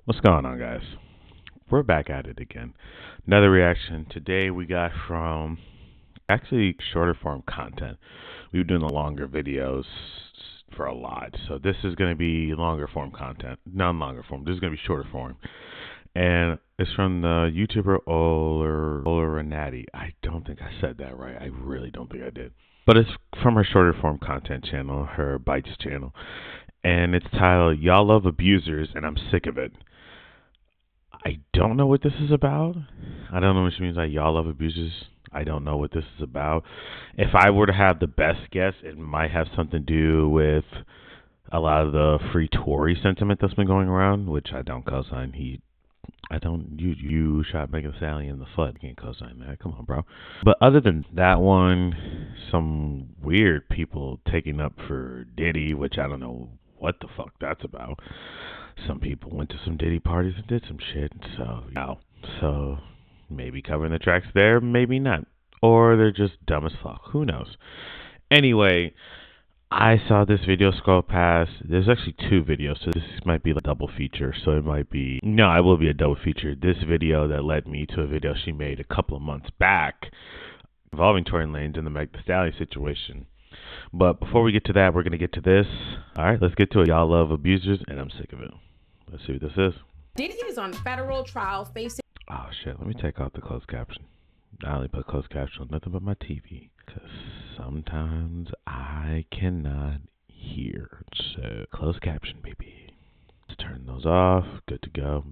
What's going on, guys? We're back at it again. Another reaction. Today we got from actually shorter form content. We've been doing the longer videos for a lot, so this is going to be longer form content. Not longer form. This is going to be shorter form, and it's from the YouTuber Ollurinati. I don't think I said that right. I really don't think I did. But it's from her shorter form content channel, her Bites channel, and it's titled "Y'all Love Abusers and I'm Sick of It." I don't know what this is about. I don't know what she means by y'all love abusers. I don't know what this is about. If I were to have the best guess, it might have something to do with a lot of the free Tory sentiment that's been going around, which I don't co-sign. You shot Megan Thee Stallion in the foot. You can't co-sign that. Come on, bro. But other than that one, some weird people taking up for Diddy, which I don't know what the fuck that's about. Some people went to some Diddy parties and did some shit. So maybe covering the tracks there, maybe not. Or they're just dumb as fuck. Who knows? Anyway, I saw this video scroll past. There's actually two videos, so this might be a double feature. So it might be, no, it will be a double feature. This video that led me to a video she made a couple of months back involving Tory Lanez and the Megan Thee Stallion situation. But before we get to that, we're going to get to this. All right, let's get to it. Y'all love abusers, and I'm sick of it. Let's see what this is. Diddy is on federal trial facing... Oh, shit. Let me take out the closed caption. I only put closed caption on nothing but my TV, because sometimes I cannot hear. So, closed caption, baby. Let's turn those off. Good to go.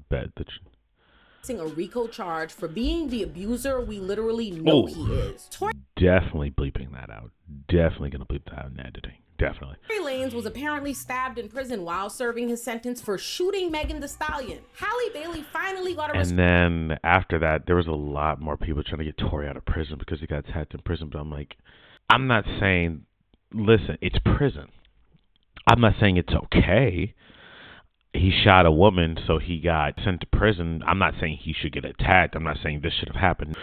a RICO charge for being the abuser we literally know he is. Definitely bleeping that out. Definitely going to bleep that out in editing. Definitely. Tory Lanez was apparently stabbed in prison while serving his sentence for shooting Megan Thee Stallion. Halle Bailey finally got a... And then after that, there was a lot more people trying to get Tory out of prison because he got attacked in prison. But I'm like, I'm not saying, listen, it's prison. I'm not saying it's okay. He shot a woman, so he got sent to prison. I'm not saying he should get attacked. I'm not saying this should have happened.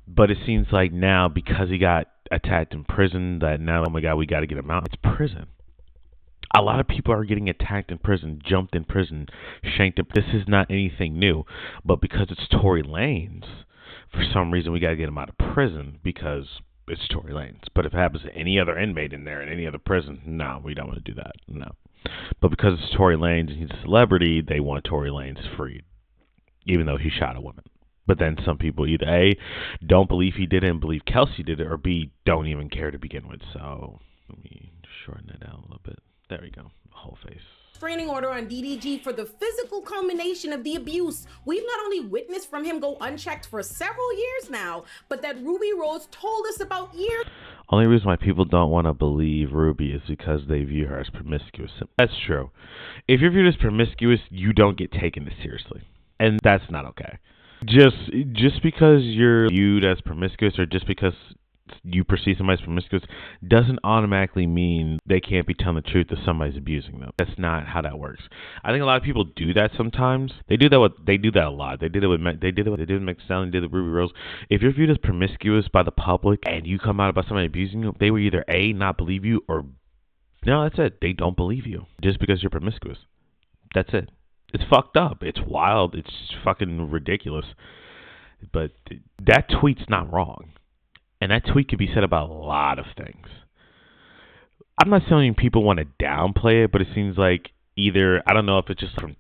But it seems like now, because he got attacked in prison, that now, oh my God, we got to get him out. It's prison. A lot of people are getting attacked in prison, jumped in prison, shanked in. This is not anything new. But because it's Tory Lanez, for some reason, we got to get him out of prison because it's Tory Lanez. But if it happens to any other inmate in there in any other prison, no, we don't want to do that. No. But because it's Tory Lanez and he's a celebrity, they want Tory Lanez freed, even though he shot a woman. But then some people either A, don't believe he did it and believe Kelsey did it, or B, don't even care to begin with. So let me shorten it down a little bit. There we go. Whole face. Restraining order on DDG for the physical culmination of the abuse we've not only witnessed from him go unchecked for several years now, but that Ruby Rose told us about years. Only reason why people don't want to believe Ruby is because they view her as promiscuous. That's true. If you're viewed as promiscuous, you don't get taken as seriously. And that's not okay. Just because you're viewed as promiscuous, or just because you perceive somebody as promiscuous, doesn't automatically mean they can't be telling the truth if somebody's abusing them. That's not how that works. I think a lot of people do that sometimes. They do that a lot. They did it with Megan Thee Stallion, did it with Ruby Rose. If you're viewed as promiscuous by the public and you come out about somebody abusing you, they will either A, not believe you, or no, that's it. They don't believe you just because you're promiscuous. That's it. It's fucked up. It's wild. It's fucking ridiculous. But that tweet's not wrong. And that tweet could be said about a lot of things. I'm not saying people want to downplay it, but it seems like either, I don't know if it's just from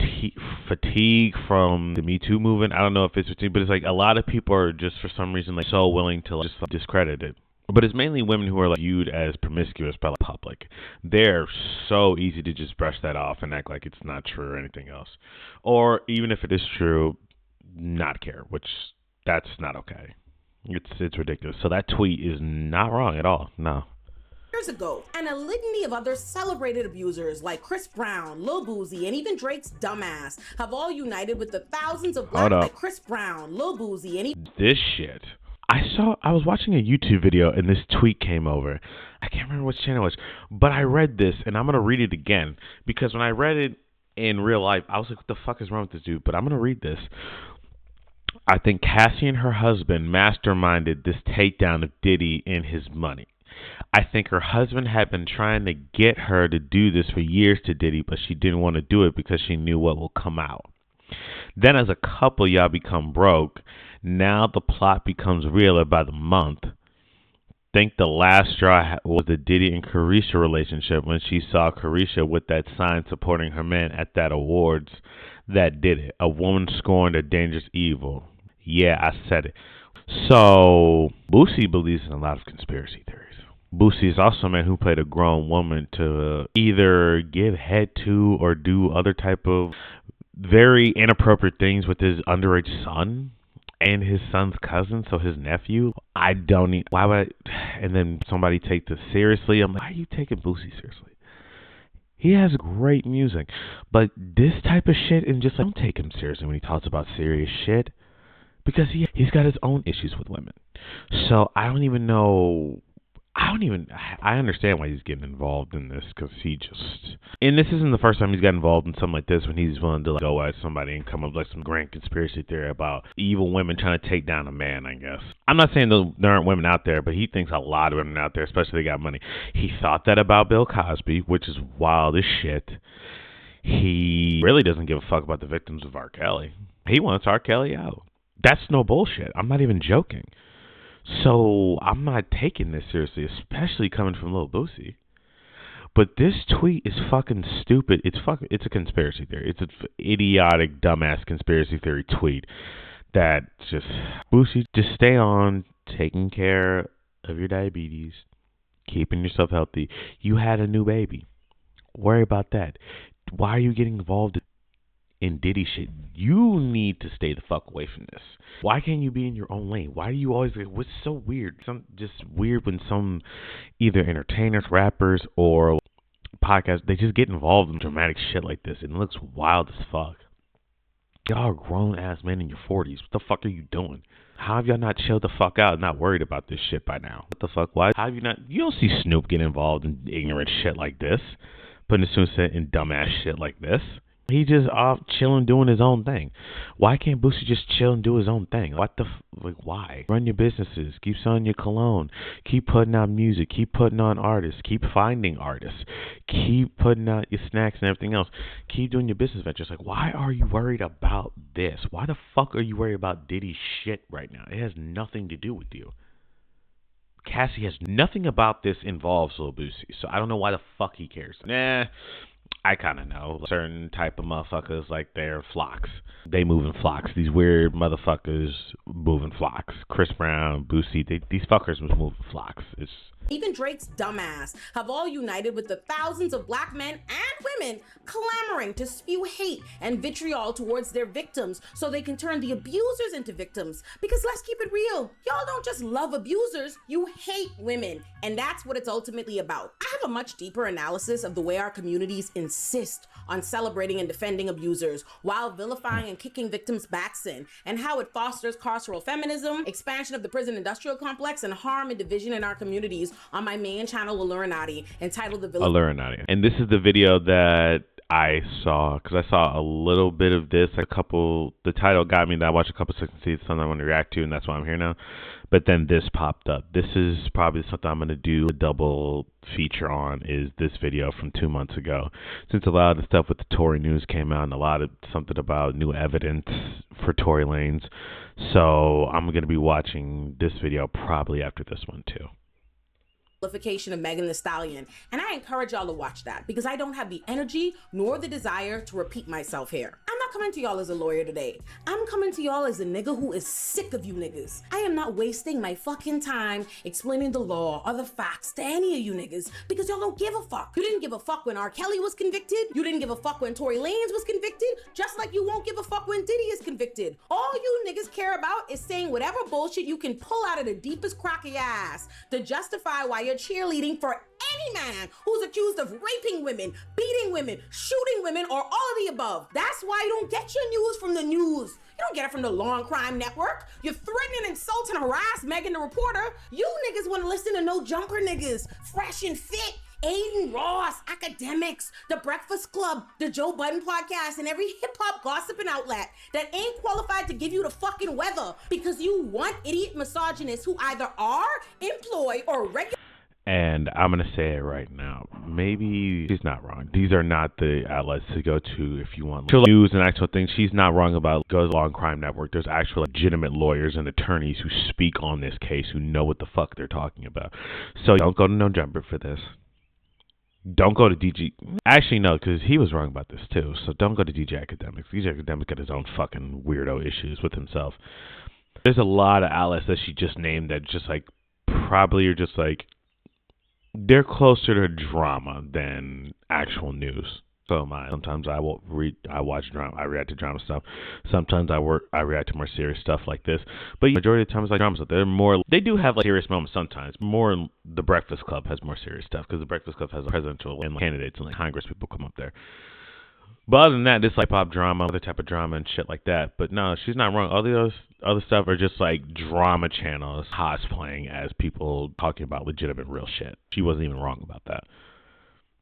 fatigue from the Me Too movement. I don't know if it's fatigue, but it's like a lot of people are just for some reason like so willing to just discredit it. But it's mainly women who are like viewed as promiscuous by the public. They're so easy to just brush that off and act like it's not true or anything else. Or even if it is true, not care, which that's not okay. It's ridiculous. So that tweet is not wrong at all. No. Years ago, and a litany of other celebrated abusers like Chris Brown, Lil Boosie, and even Drake's dumbass have all united with the thousands of black like Chris Brown, Lil Boosie, and this shit. I was watching a YouTube video and this tweet came over. I can't remember which channel it was, but I read this and I'm going to read it again because when I read it in real life, I was like, what the fuck is wrong with this dude? But I'm going to read this. I think Cassie and her husband masterminded this takedown of Diddy and his money. I think her husband had been trying to get her to do this for years to Diddy, but she didn't want to do it because she knew what will come out. Then as a couple, y'all become broke. Now the plot becomes realer by the month. Think the last straw was the Diddy and Carisha relationship when she saw Carisha with that sign supporting her man at that awards. That did it. A woman scorned a dangerous evil. Yeah, I said it. So, Boosie believes in a lot of conspiracy theories. Boosie is also a man who played a grown woman to either give head to or do other type of very inappropriate things with his underage son and his son's cousin, so his nephew. I don't need, why would I, and then somebody take this seriously. I'm like, why are you taking Boosie seriously? He has great music, but this type of shit, and just like, don't take him seriously when he talks about serious shit, because he's got his own issues with women. So I don't even know. I understand why he's getting involved in this, because and this isn't the first time he's got involved in something like this, when he's willing to go at somebody and come up with like some grand conspiracy theory about evil women trying to take down a man, I guess. I'm not saying there aren't women out there, but he thinks a lot of women out there, especially they got money. He thought that about Bill Cosby, which is wild as shit. He really doesn't give a fuck about the victims of R. Kelly. He wants R. Kelly out. That's no bullshit. I'm not even joking. So I'm not taking this seriously, especially coming from Lil Boosie. But this tweet is fucking stupid. It's a conspiracy theory. It's an idiotic, dumbass conspiracy theory tweet that just, Boosie, just stay on taking care of your diabetes, keeping yourself healthy. You had a new baby. Worry about that. Why are you getting involved in Diddy shit? You need to stay the fuck away from this. Why can't you be in your own lane? Why do you always, what's so weird? Just weird when some either entertainers, rappers, or podcasts, they just get involved in dramatic shit like this, and it looks wild as fuck. Y'all are grown ass men in your 40s. What the fuck are you doing? How have y'all not chilled the fuck out and not worried about this shit by now? What the fuck? Why have you not? You don't see Snoop get involved in ignorant shit like this, putting his suit in dumbass shit like this. He just off chilling, doing his own thing. Why can't Boosie just chill and do his own thing? Why? Run your businesses. Keep selling your cologne. Keep putting out music. Keep putting on artists. Keep finding artists. Keep putting out your snacks and everything else. Keep doing your business ventures. Like, why are you worried about this? Why the fuck are you worried about Diddy's shit right now? It has nothing to do with you. Cassie has nothing about this involves Lil Boosie, so I don't know why the fuck he cares. I kind of know. Certain type of motherfuckers, like they're flocks. They move in flocks. These weird motherfuckers move in flocks. Chris Brown, Boosie, these fuckers move in flocks. Even Drake's dumbass have all united with the thousands of black men and women clamoring to spew hate and vitriol towards their victims so they can turn the abusers into victims. Because let's keep it real, y'all don't just love abusers, you hate women. And that's what it's ultimately about. I have a much deeper analysis of the way our communities insist on celebrating and defending abusers while vilifying and kicking victims' backs in, and how it fosters carceral feminism, expansion of the prison industrial complex, and harm and division in our communities on my main channel, Ollurinati, entitled Ollurinati. And this is the video that I saw, because I saw a little bit of this, the title got me, that I watched a couple seconds, see something I want to react to, and that's why I'm here now. But then this popped up. This is probably something I'm going to do a double feature on, is this video from 2 months ago. Since a lot of the stuff with the Tory news came out, and something about new evidence for Tory Lanez. So I'm going to be watching this video probably after this one too. Of Megan Thee Stallion, and I encourage y'all to watch that because I don't have the energy nor the desire to repeat myself here. I'm not coming to y'all as a lawyer today. I'm coming to y'all as a nigga who is sick of you niggas. I am not wasting my fucking time explaining the law or the facts to any of you niggas because y'all don't give a fuck. You didn't give a fuck when R. Kelly was convicted. You didn't give a fuck when Tory Lanez was convicted, just like you won't give a fuck when Diddy is convicted. All you niggas care about is saying whatever bullshit you can pull out of the deepest crack of your ass to justify why you're cheerleading for any man who's accused of raping women, beating women, shooting women, or all of the above. That's why you don't get your news from the news. You don't get it from the Law and Crime Network. You threaten, insult, and harass Megan the reporter. You niggas want to listen to no jumper niggas, fresh and fit, Aiden Ross, academics, The Breakfast Club, the Joe Budden podcast, and every hip-hop gossiping outlet that ain't qualified to give you the fucking weather because you want idiot misogynists who either are, employ, or regular. And I'm going to say it right now. Maybe she's not wrong. These are not the outlets to go to if you want news and actual things. She's not wrong about Goes Law and Crime Network. There's actual legitimate lawyers and attorneys who speak on this case who know what the fuck they're talking about. So don't go to No Jumper for this. Don't go to DG. Actually, no, because he was wrong about this too. So don't go to DJ Academics. DJ Academics got his own fucking weirdo issues with himself. There's a lot of outlets that she just named that just like probably are just like, they're closer to drama than actual news. So am I. Sometimes I will watch drama. I react to drama stuff. Sometimes I react to more serious stuff like this. But majority of the time it's like drama stuff. They do have like serious moments sometimes. More, The Breakfast Club has more serious stuff because The Breakfast Club has presidential and candidates and like Congress people come up there. But other than that, this like pop drama, other type of drama and shit like that. But no, she's not wrong. All the other stuff are just like drama channels cosplaying as people talking about legitimate real shit. She wasn't even wrong about that.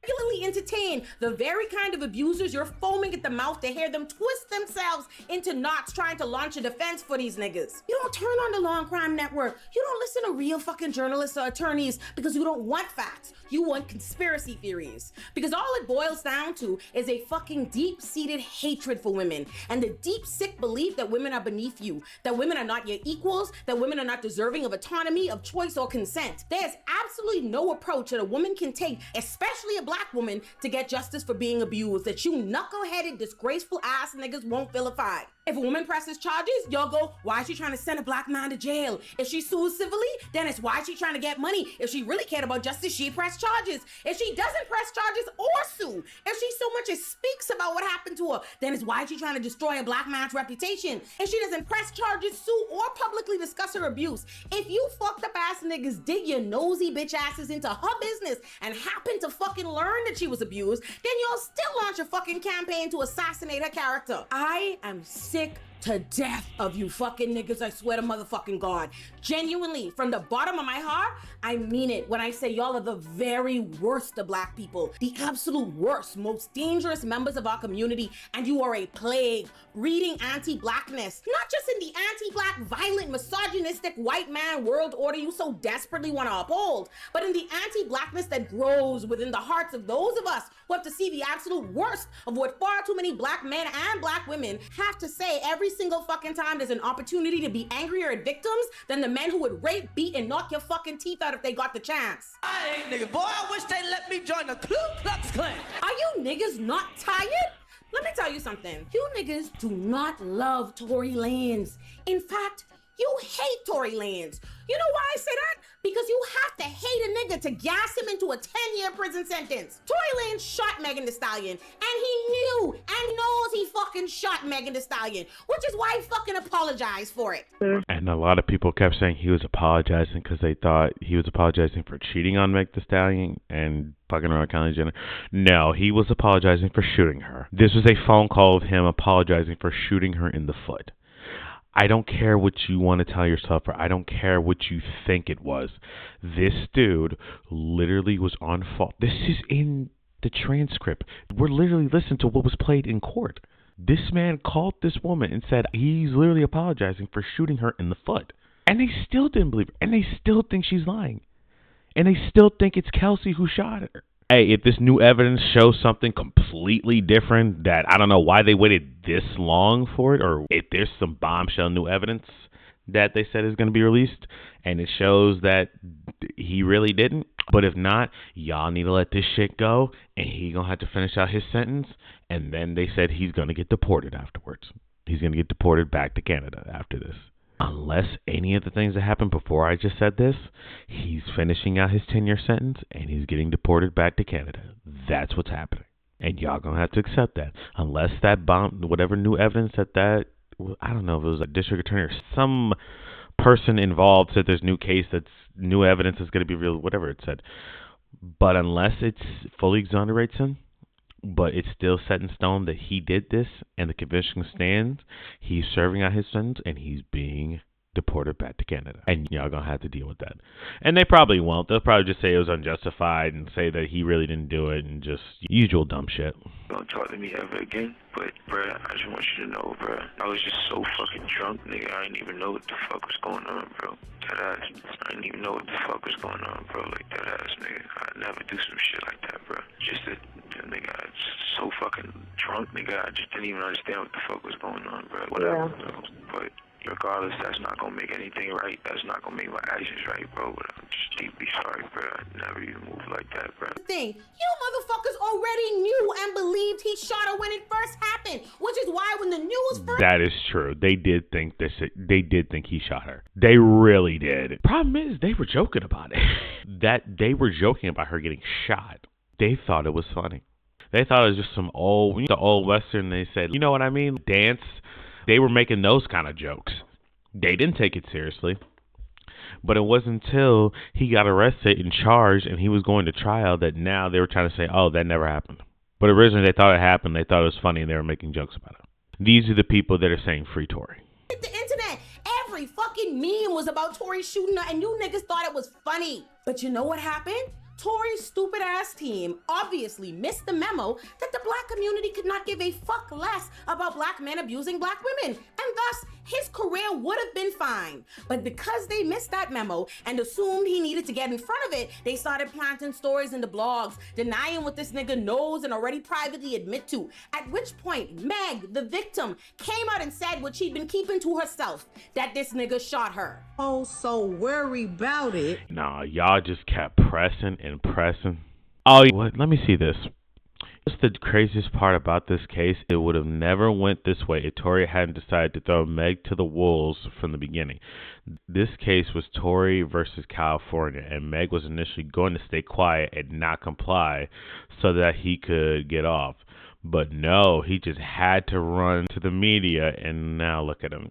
Regularly entertain the very kind of abusers you're foaming at the mouth to hear them twist themselves into knots trying to launch a defense for these niggas. You don't turn on the Law and Crime Network. You don't listen to real fucking journalists or attorneys because you don't want facts. You want conspiracy theories. Because all it boils down to is a fucking deep-seated hatred for women and the deep, sick belief that women are beneath you, that women are not your equals, that women are not deserving of autonomy, of choice, or consent. There's absolutely no approach that a woman can take, especially a black woman, to get justice for being abused that you knuckleheaded, disgraceful ass niggas won't vilify. If a woman presses charges, y'all go, why is she trying to send a black man to jail? If she sues civilly, then it's why is she trying to get money? If she really cared about justice, she'd press charges. If she doesn't press charges or sue, if she so much as speaks about what happened to her, then it's why is she trying to destroy a black man's reputation? If she doesn't press charges, sue, or publicly discuss her abuse, if you fucked up ass niggas dig your nosy bitch asses into her business and happen to fucking learn that she was abused, then you'll still launch a fucking campaign to assassinate her character. I am sick to death of you fucking niggas, I swear to motherfucking God. Genuinely, from the bottom of my heart, I mean it when I say y'all are the very worst of black people, the absolute worst, most dangerous members of our community, and you are a plague, breeding anti-blackness, not just in the anti-black, violent, misogynistic white man world order you so desperately want to uphold, but in the anti-blackness that grows within the hearts of those of us who have to see the absolute worst of what far too many black men and black women have to say every single fucking time there's an opportunity to be angrier at victims than the men who would rape, beat, and knock your fucking teeth out if they got the chance. I ain't nigga. Boy, I wish they let me join the Ku Klux Klan. Are you niggas not tired? Let me tell you something. You niggas do not love Tory Lanez. In fact, you hate Tory Lanez. You know why I say that? Because you have to hate a nigga to gas him into a 10-year prison sentence. Tory Lanez shot Megan Thee Stallion, and he knew and knows he fucking shot Megan Thee Stallion, which is why he fucking apologized for it. And a lot of people kept saying he was apologizing because they thought he was apologizing for cheating on Meg Thee Stallion and fucking around Kylie Jenner. No, he was apologizing for shooting her. This was a phone call of him apologizing for shooting her in the foot. I don't care what you want to tell yourself, or I don't care what you think it was. This dude literally was on fault. This is in the transcript. We're literally listening to what was played in court. This man called this woman and said he's literally apologizing for shooting her in the foot. And they still didn't believe her. And they still think she's lying. And they still think it's Kelsey who shot her. Hey, if this new evidence shows something completely different, that I don't know why they waited this long for it, or if there's some bombshell new evidence that they said is going to be released, and it shows that he really didn't. But if not, y'all need to let this shit go, and he going to have to finish out his sentence, and then they said he's going to get deported afterwards. He's going to get deported back to Canada after this. Unless any of the things that happened before I just said this, he's finishing out his 10-year sentence and he's getting deported back to Canada. That's what's happening. And y'all gonna have to accept that. Unless that whatever new evidence that, I don't know if it was a district attorney or some person involved said there's new case that's new evidence is gonna be real, whatever it said. But unless it's fully exonerates him, but it's still set in stone that he did this and the conviction stands, he's serving out his sentence and he's being deported back to Canada. And y'all gonna have to deal with that. And they probably won't. They'll probably just say it was unjustified and say that he really didn't do it and just usual dumb shit. Don't talk to me ever again. But, bruh, I just want you to know, bruh, I was just so fucking drunk, nigga. I didn't even know what the fuck was going on, bro. That ass. I didn't even know what the fuck was going on, bro. Like, that ass, nigga. I'd never do some shit like that, bro. Just that, nigga, I was so fucking drunk, nigga. I just didn't even understand what the fuck was going on, bro. Whatever, bro. But regardless, that's not gonna make anything right. That's not gonna make my actions right, bro. But I'm just deeply sorry, bro. I never even moved like that, bro. Thing, you motherfuckers already knew and believed he shot her when it first happened, which is why when the news first... That is true. They did think this. They did think he shot her. They really did. Problem is, they were joking about it. That they were joking about her getting shot. They thought it was funny. They thought it was just some old Western. They said, you know what I mean? Dance. They were making those kind of jokes. They didn't take it seriously. But it wasn't until he got arrested and charged and he was going to trial that now they were trying to say, oh, that never happened. But originally they thought it happened. They thought it was funny and they were making jokes about it. These are the people that are saying free Tory. The internet, every fucking meme was about Tory shooting her and you niggas thought it was funny. But you know what happened? Tory's stupid ass team obviously missed the memo that the black community could not give a fuck less about black men abusing black women, and thus his career would have been fine. But because they missed that memo and assumed he needed to get in front of it, they started planting stories in the blogs, denying what this nigga knows and already privately admit to. At which point, Meg, the victim, came out and said what she'd been keeping to herself, that this nigga shot her. Oh, so worry about it. Nah, y'all just kept pressing and pressing. Oh, what? Let me see this. What's the craziest part about this case? It would have never went this way if Tory hadn't decided to throw Meg to the wolves from the beginning. This case was Tory versus California, and Meg was initially going to stay quiet and not comply so that he could get off. But no, he just had to run to the media, and now look at him.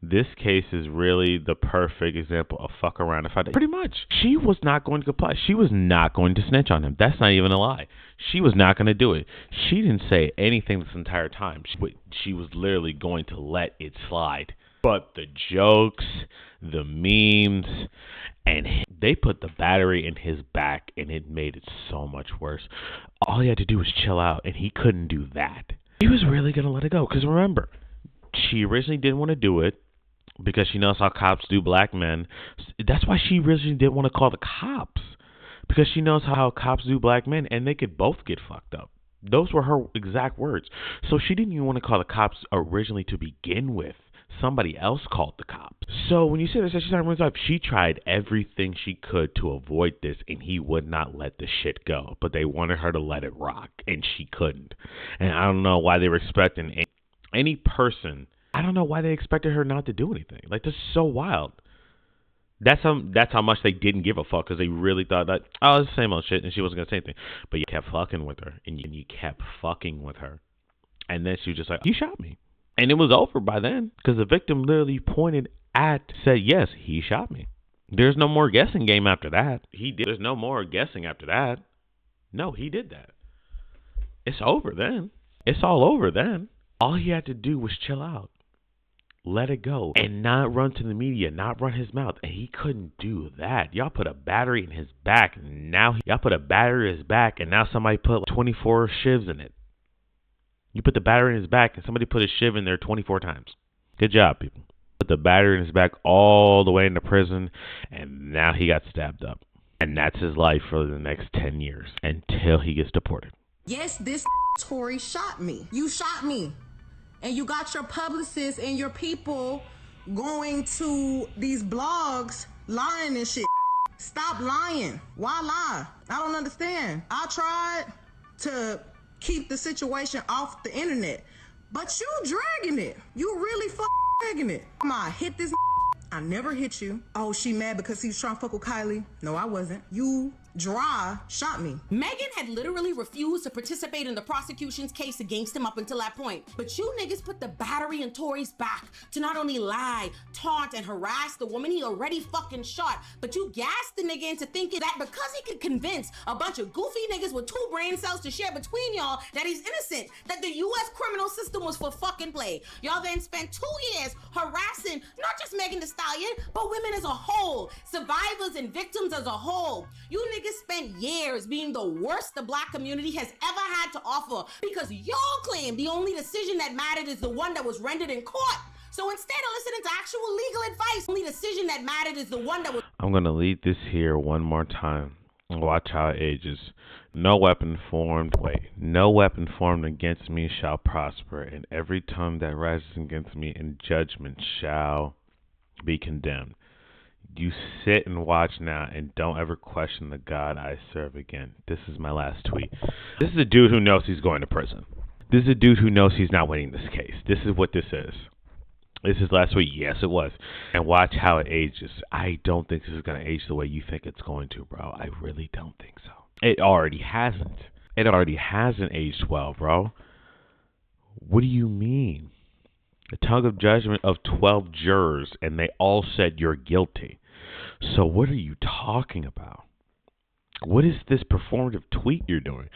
This case is really the perfect example of fuck around and find out. Pretty much. She was not going to comply. She was not going to snitch on him. That's not even a lie. She was not going to do it. She didn't say anything this entire time. She was literally going to let it slide. But the jokes, the memes, and they put the battery in his back, and it made it so much worse. All he had to do was chill out, and he couldn't do that. He was really going to let it go. Because remember, she originally didn't want to do it, because she knows how cops do black men. That's why she originally didn't want to call the cops. Because she knows how cops do black men, and they could both get fucked up. Those were her exact words. So she didn't even want to call the cops originally to begin with. Somebody else called the cops. So when you say this, she tried everything she could to avoid this, and he would not let the shit go. But they wanted her to let it rock, and she couldn't. And I don't know why they were expecting any person. I don't know why they expected her not to do anything. Like, this is so wild. That's how much they didn't give a fuck, because they really thought that, oh, it's the same old shit, and she wasn't going to say anything. But you kept fucking with her, and you kept fucking with her. And then she was just like, you shot me. And it was over by then, because the victim literally said, yes, he shot me. There's no more guessing game after that. There's no more guessing after that. No, he did that. It's over then. It's all over then. All he had to do was chill out. Let it go and not run to the media, not run his mouth. And he couldn't do that. Y'all put a battery in his back. Now somebody put 24 shivs in it. You put the battery in his back and somebody put a shiv in there 24 times. Good job, people. Put the battery in his back all the way into prison, and now he got stabbed up. And that's his life for the next 10 years until he gets deported. Yes, this Tory shot me. You shot me. And you got your publicists and your people going to these blogs lying and shit. Stop lying. Why lie? I don't understand. I tried to keep the situation off the internet, but you dragging it. You really dragging it. I hit this. I never hit you. Oh, she mad because he was trying to fuck with Kylie. No, I wasn't. You dry shot me. Megan had literally refused to participate in the prosecution's case against him up until that point. But you niggas put the battery in Tory's back to not only lie, taunt, and harass the woman he already fucking shot, but you gassed the nigga into thinking that because he could convince a bunch of goofy niggas with 2 brain cells to share between y'all that he's innocent, that the U.S. criminal system was for fucking play. Y'all then spent 2 years harassing not just Megan Thee Stallion, but women as a whole, survivors and victims as a whole. You niggas spent years being the worst the black community has ever had to offer because y'all claim the only decision that mattered is the one that was rendered in court. So instead of listening to actual legal advice, the only decision that mattered is the one that was... I'm going to lead this here one more time. Watch how it ages. No weapon formed against me shall prosper, and every tongue that rises against me in judgment shall be condemned. You sit and watch now and don't ever question the God I serve again. This is my last tweet. This is a dude who knows he's going to prison. This is a dude who knows he's not winning this case. This is what this is. This is last week. Yes, it was. And watch how it ages. I don't think this is going to age the way you think it's going to, bro. I really don't think so. It already hasn't. It already hasn't aged well, bro. What do you mean? The tongue of judgment of 12 jurors, and they all said you're guilty. So what are you talking about? What is this performative tweet you're doing?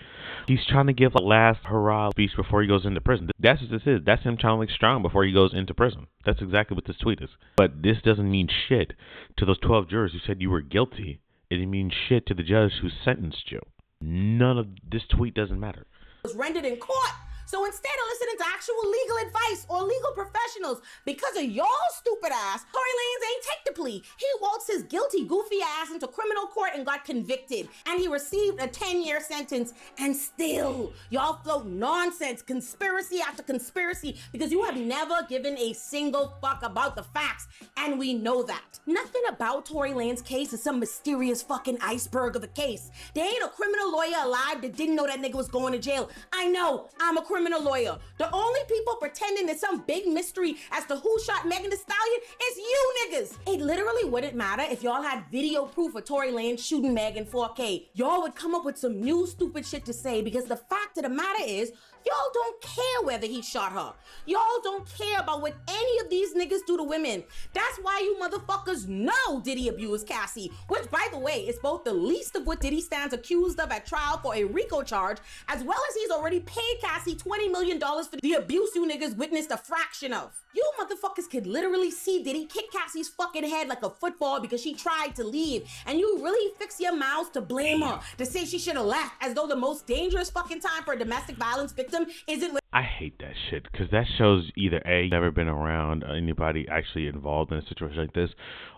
He's trying to give a last hurrah speech before he goes into prison. That's what this is. That's him trying to look strong before he goes into prison. That's exactly what this tweet is. But this doesn't mean shit to those 12 jurors who said you were guilty. It means shit to the judge who sentenced you. None of this tweet doesn't matter. Was rendered in court. So instead of listening to actual legal advice or legal professionals, because of y'all stupid ass, Tory Lanez ain't take the plea. He waltzed his guilty, goofy ass into criminal court and got convicted. And he received a 10-year sentence. And still, y'all float nonsense, conspiracy after conspiracy, because you have never given a single fuck about the facts. And we know that. Nothing about Tory Lanez's case is some mysterious fucking iceberg of a case. There ain't a criminal lawyer alive that didn't know that nigga was going to jail. I know, I'm a criminal lawyer. The only people pretending there's some big mystery as to who shot Megan Thee Stallion is you niggas. It literally wouldn't matter if y'all had video proof of Tory Lanez shooting Meg in 4K. Y'all would come up with some new stupid shit to say because the fact of the matter is, y'all don't care whether he shot her. Y'all don't care about what any of these niggas do to women. That's why you motherfuckers know Diddy abused Cassie, which, by the way, is both the least of what Diddy stands accused of at trial for a RICO charge, as well as he's already paid Cassie $20 million for the abuse you niggas witnessed a fraction of. You motherfuckers could literally see Diddy kick Cassie's fucking head like a football because she tried to leave, and you really fix your mouths to blame her, to say she should have left, as though the most dangerous fucking time for a domestic violence victim isn't with... I hate that shit because that shows either A, never been around anybody actually involved in a situation like this,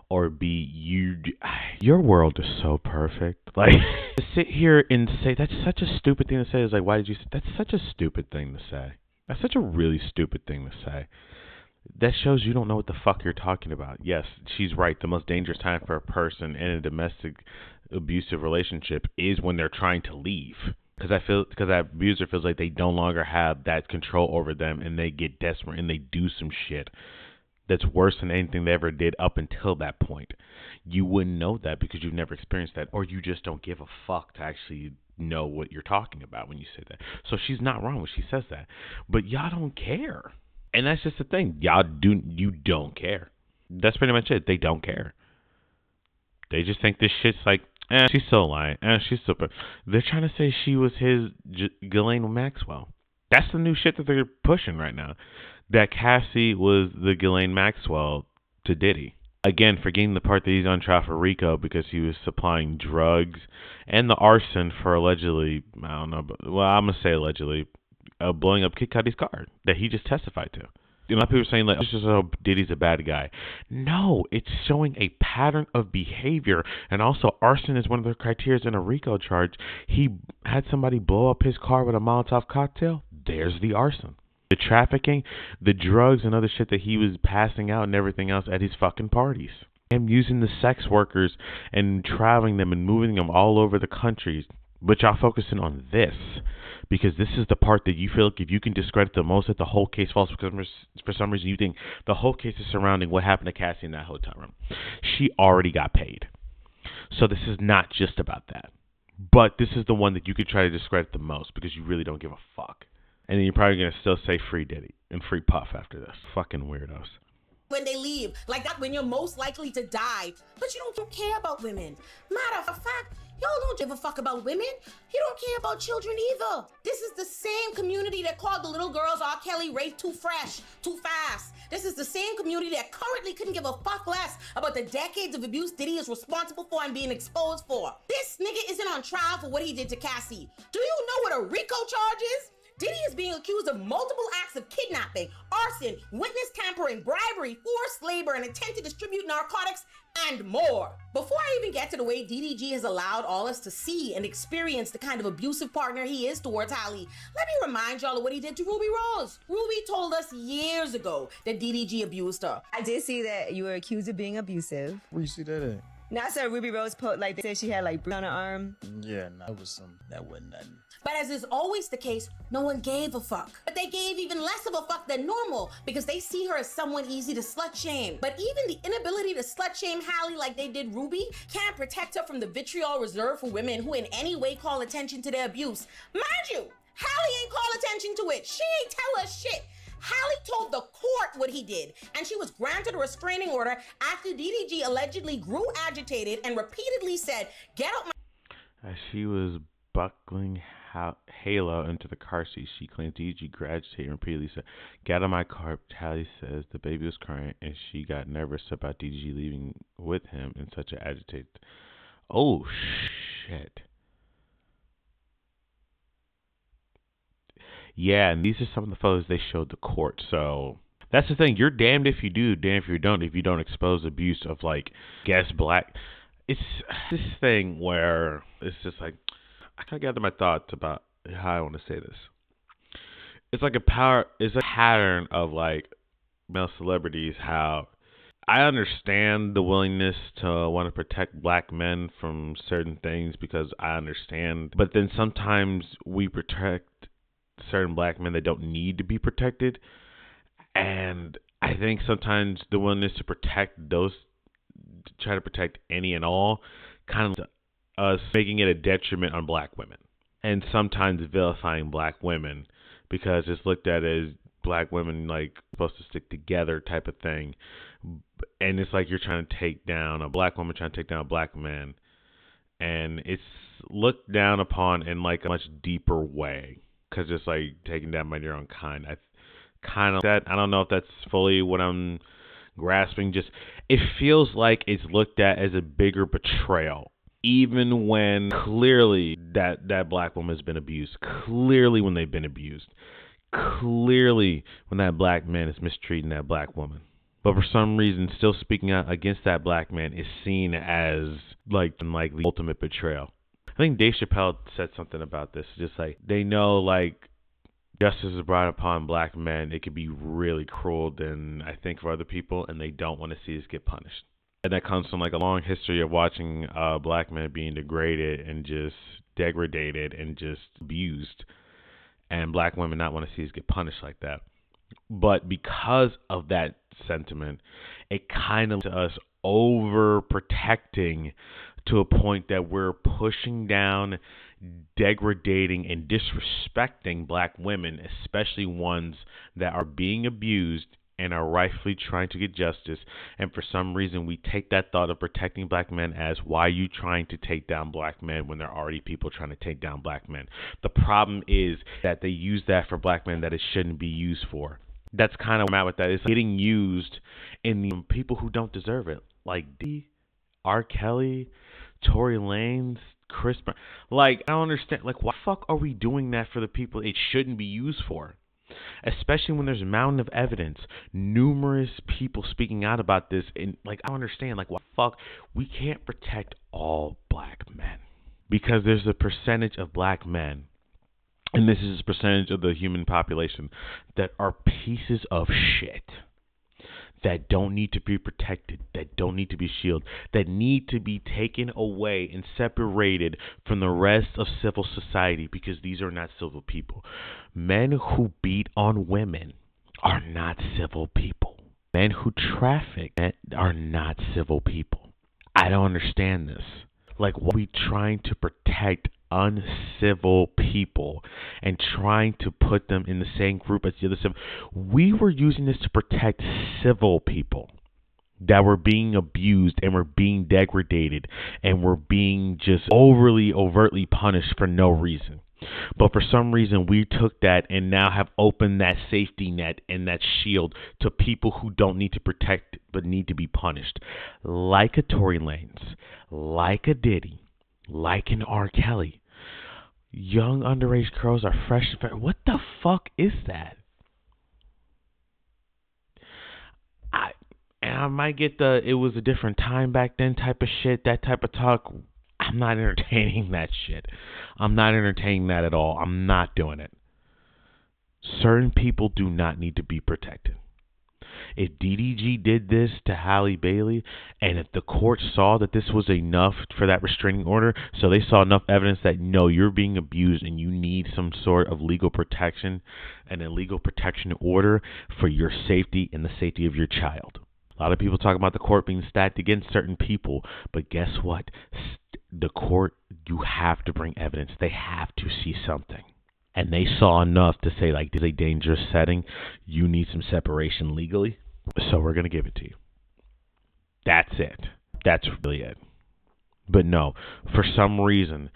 or B, your world is so perfect. Like, to sit here and say that's such a stupid thing to say is like, why did you say that's such a stupid thing to say? That's such a really stupid thing to say. That shows you don't know what the fuck you're talking about. Yes, she's right. The most dangerous time for a person in a domestic abusive relationship is when they're trying to leave. Because that abuser feels like they no longer have that control over them, and they get desperate and they do some shit that's worse than anything they ever did up until that point. You wouldn't know that because you've never experienced that, or you just don't give a fuck to actually know what you're talking about when you say that. So she's not wrong when she says that, but y'all don't care, and that's just the thing. You don't care. That's pretty much it. They don't care. They just think this shit's like, she's so lying. She's super. They're trying to say she was his Ghislaine Maxwell. That's the new shit that they're pushing right now. That Cassie was the Ghislaine Maxwell to Diddy. Again, forgetting the part that he's on trial for RICO because he was supplying drugs and the arson for allegedly, I don't know, but, well, I'm going to say allegedly, blowing up Kid Cudi's car that he just testified to. You know, people are saying, like, it's just, oh, Diddy's a bad guy. No, it's showing a pattern of behavior. And also, arson is one of the criteria in a RICO charge. He had somebody blow up his car with a Molotov cocktail. There's the arson. The trafficking, the drugs, and other shit that he was passing out and everything else at his fucking parties. Him using the sex workers and traveling them and moving them all over the country. But y'all focusing on this because this is the part that you feel like if you can discredit the most, that the whole case falls because for some reason you think the whole case is surrounding what happened to Cassie in that hotel room. She already got paid. So this is not just about that. But this is the one that you could try to discredit the most because you really don't give a fuck. And then you're probably going to still say free Diddy and free Puff after this. Fucking weirdos. When they leave, like that when you're most likely to die, but you don't care about women. Matter of fact, y'all don't give a fuck about women. You don't care about children either. This is the same community that called the little girls R. Kelly rape too fresh, too fast. This is the same community that currently couldn't give a fuck less about the decades of abuse Diddy is responsible for and being exposed for. This nigga isn't on trial for what he did to Cassie. Do you know what a RICO charge is? Diddy is being accused of multiple acts of kidnapping, arson, witness tampering, bribery, forced labor, and attempt to distribute narcotics, and more. Before I even get to the way DDG has allowed all us to see and experience the kind of abusive partner he is towards Halle, let me remind y'all of what he did to Ruby Rose. Ruby told us years ago that DDG abused her. I did see that you were accused of being abusive. Where you see that at? Now I saw Ruby Rose put like they said she had like bruise on her arm. Yeah, no, that wasn't nothing. But as is always the case, no one gave a fuck. But they gave even less of a fuck than normal because they see her as someone easy to slut shame. But even the inability to slut shame Halle like they did Ruby can't protect her from the vitriol reserved for women who in any way call attention to their abuse. Mind you, Halle ain't call attention to it. She ain't tell us shit. Halle told the court what he did, and she was granted a restraining order after DDG allegedly grew agitated and repeatedly said, "Get out my..." As she was buckling Halo into the car seat, she claimed DDG grew agitated and repeatedly said, "Get out of my car." Halle says the baby was crying, and she got nervous about DDG leaving with him in such an agitated... Oh, shit. Yeah, and these are some of the photos they showed the court. So that's the thing. You're damned if you do, damned if you don't. If you don't expose abuse of like guest black, it's this thing where it's just like I can't gather my thoughts about how I want to say this. It's like it's a pattern of like male celebrities. How I understand the willingness to want to protect black men from certain things because I understand, but then sometimes we protect certain black men that don't need to be protected, and I think sometimes the willingness to protect those, to try to protect any and all, kind of us making it a detriment on black women, and sometimes vilifying black women because it's looked at as black women like supposed to stick together type of thing, and it's like you're trying to take down a black woman trying to take down a black man, and it's looked down upon in like a much deeper way. Because it's like taking down by your own kind. I kind of that. I don't know if that's fully what I'm grasping. Just it feels like it's looked at as a bigger betrayal, even when clearly that black woman has been abused. Clearly when they've been abused. Clearly when that black man is mistreating that black woman. But for some reason, still speaking out against that black man is seen as like the ultimate betrayal. I think Dave Chappelle said something about this. Just like they know, like justice is brought upon black men, it could be really cruel than I think for other people, and they don't want to see us get punished. And that comes from like a long history of watching black men being degraded and just degraded and just abused, and black women not want to see us get punished like that. But because of that sentiment, it kind of to us overprotecting to a point that we're pushing down, degrading, and disrespecting black women, especially ones that are being abused and are rightfully trying to get justice. And for some reason, we take that thought of protecting black men as, why are you trying to take down black men when there are already people trying to take down black men? The problem is that they use that for black men that it shouldn't be used for. That's kind of where I'm at with that. It's getting used in the people who don't deserve it, like D, R. Kelly, Tory Lanez, Chris Brown. Like, I don't understand. Like, why the fuck are we doing that for the people it shouldn't be used for? Especially when there's a mountain of evidence, numerous people speaking out about this, and like, I don't understand. Like, why the fuck we can't protect all black men? Because there's a percentage of black men, and this is a percentage of the human population, that are pieces of shit, that don't need to be protected, that don't need to be shielded, that need to be taken away and separated from the rest of civil society, because these are not civil people. Men who beat on women are not civil people. Men who traffic are not civil people. I don't understand this. Like, why are we trying to protect uncivil people and trying to put them in the same group as the other civil? We were using this to protect civil people that were being abused and were being degraded and were being just overtly punished for no reason. But for some reason, we took that and now have opened that safety net and that shield to people who don't need to protect but need to be punished. Like a Tory Lanez, like a Diddy, like an R. Kelly. Young underage girls are fresh. What the fuck is that? I might get the it was a different time back then type of shit, that type of talk. I'm not entertaining that shit. I'm not entertaining that at all. I'm not doing it. Certain people do not need to be protected. If DDG did this to Halle Bailey, and if the court saw that this was enough for that restraining order, so they saw enough evidence that no, you're being abused and you need some sort of legal protection and a legal protection order for your safety and the safety of your child. A lot of people talk about the court being stacked against certain people, but guess what? The court, you have to bring evidence. They have to see something. And they saw enough to say, like, this is a dangerous setting. You need some separation legally, so we're going to give it to you. That's it. That's really it. But no, for some reason,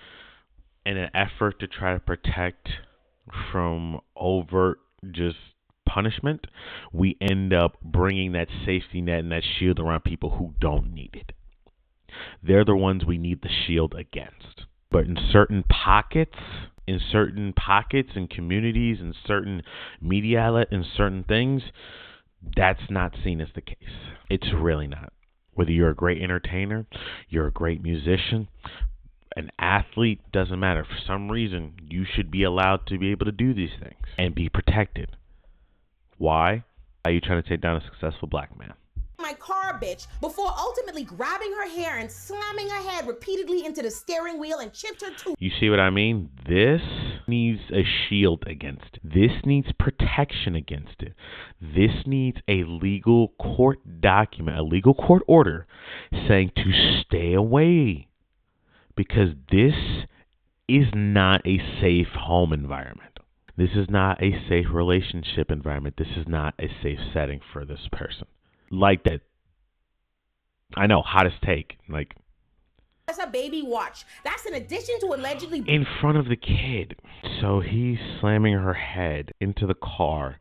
in an effort to try to protect from overt just punishment, we end up bringing that safety net and that shield around people who don't need it. They're the ones we need the shield against. But in certain pockets and communities and certain media outlet and certain things, that's not seen as the case. It's really not. Whether you're a great entertainer, you're a great musician, an athlete, doesn't matter. For some reason, you should be allowed to be able to do these things and be protected. Why? Are you trying to take down a successful black man? My car, bitch, before ultimately grabbing her hair and slamming her head repeatedly into the steering wheel and chipped her tooth. You see what I mean? This needs a shield against it. This needs protection against it. This needs a legal court document, a legal court order saying to stay away, because this is not a safe home environment. This is not a safe relationship environment. This is not a safe setting for this person. Like that. I know, hottest take. Like, That's a baby watch. That's in addition to allegedly in front of the kid. So he's slamming her head into the car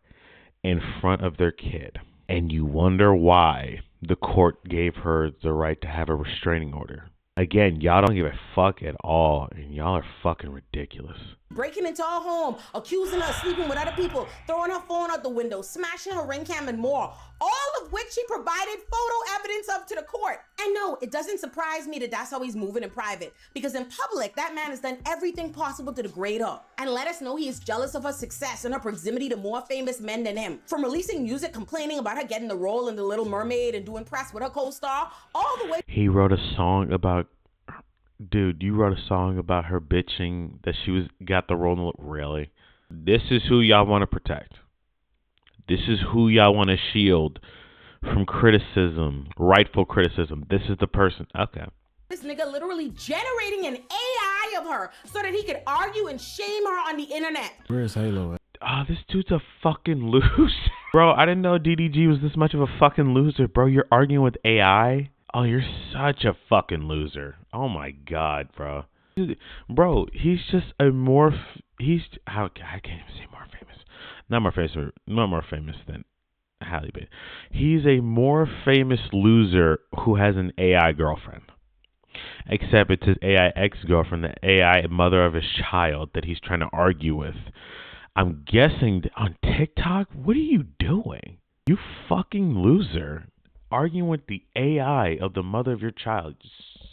in front of their kid. And you wonder why the court gave her the right to have a restraining order. Again, y'all don't give a fuck at all, and y'all are fucking ridiculous. breaking into her home, accusing her of sleeping with other people, throwing her phone out the window, smashing her ring cam, and more. All of which she provided photo evidence of to the court. And no, it doesn't surprise me that that's how he's moving in private, because in public, that man has done everything possible to degrade her and let us know he is jealous of her success and her proximity to more famous men than him. From releasing music complaining about her getting the role in The Little Mermaid and doing press with her co-star, all the way. He wrote a song about... Dude, you wrote a song about her bitching that she got the role. Really? This is who y'all want to protect. This is who y'all want to shield from criticism, rightful criticism. This is the person. Okay. This nigga literally generating an AI of her so that he could argue and shame her on the internet. Where's Halo at? Oh, this dude's a fucking loser. Bro, I didn't know DDG was this much of a fucking loser. Bro, you're arguing with AI? Oh, you're such a fucking loser. Oh my God, bro. Bro, he's just a more... I can't even say more famous. Not more famous than Halle Bailey. He's a more famous loser who has an AI girlfriend. Except it's his AI ex-girlfriend, the AI mother of his child that he's trying to argue with. I'm guessing on TikTok, what are you doing? You fucking loser. Arguing with the AI of the mother of your child.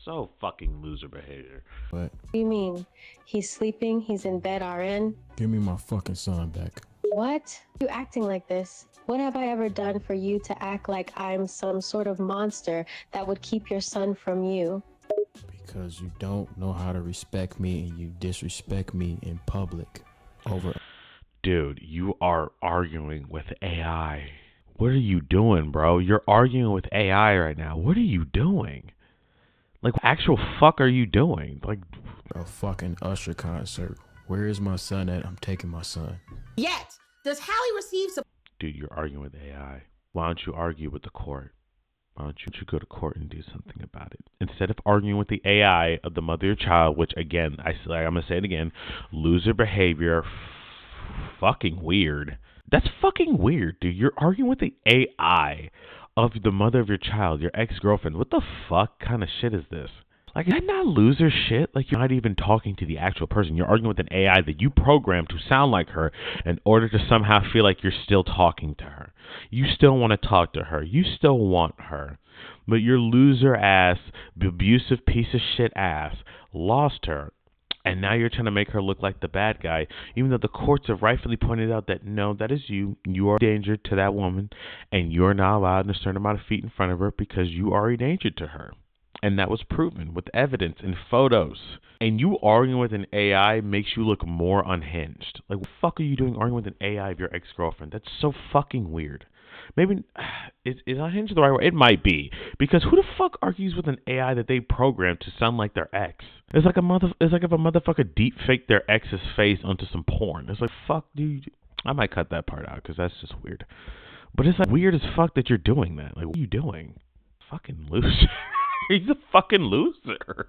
So fucking loser behavior. What? What do you mean? He's sleeping, he's in bed RN? Give me my fucking son back. What? You acting like this? What have I ever done for you to act like I'm some sort of monster that would keep your son from you? Because you don't know how to respect me and you disrespect me in public. Over. Dude, you are arguing with AI. What are you doing, bro? You're arguing with AI right now. What are you doing? Like, what actual fuck are you doing? Like, A fucking Usher concert. Where is my son at? I'm taking my son. Yet, does Hallie receive support? dude, you're arguing with AI. Why don't you argue with the court? Why don't you go to court and do something about it? Instead of arguing with the AI of the mother of your child, which again, I'm going to say it again, loser behavior, fucking weird. That's fucking weird, dude. You're arguing with the AI of the mother of your child, your ex-girlfriend. What the fuck kind of shit is this? Like, is that not loser shit? Like, you're not even talking to the actual person. You're arguing with an AI that you programmed to sound like her in order to somehow feel like you're still talking to her. You still want to talk to her. You still want her. But your loser ass, abusive piece of shit ass lost her. And now you're trying to make her look like the bad guy, even though the courts have rightfully pointed out that, no, that is you. You are a danger to that woman, and you're not allowed a certain amount of feet in front of her because you are a danger to her. And that was proven with evidence and photos. And you arguing with an AI makes you look more unhinged. Like, what the fuck are you doing arguing with an AI of your ex-girlfriend? That's so fucking weird. Maybe, is unhinged the right word? It might be. Because who the fuck argues with an AI that they programmed to sound like their ex? It's like if a motherfucker deep faked their ex's face onto some porn. It's like, fuck, dude. I might cut that part out because that's just weird. But it's like weird as fuck that you're doing that. Like, what are you doing? Fucking loser. He's a fucking loser.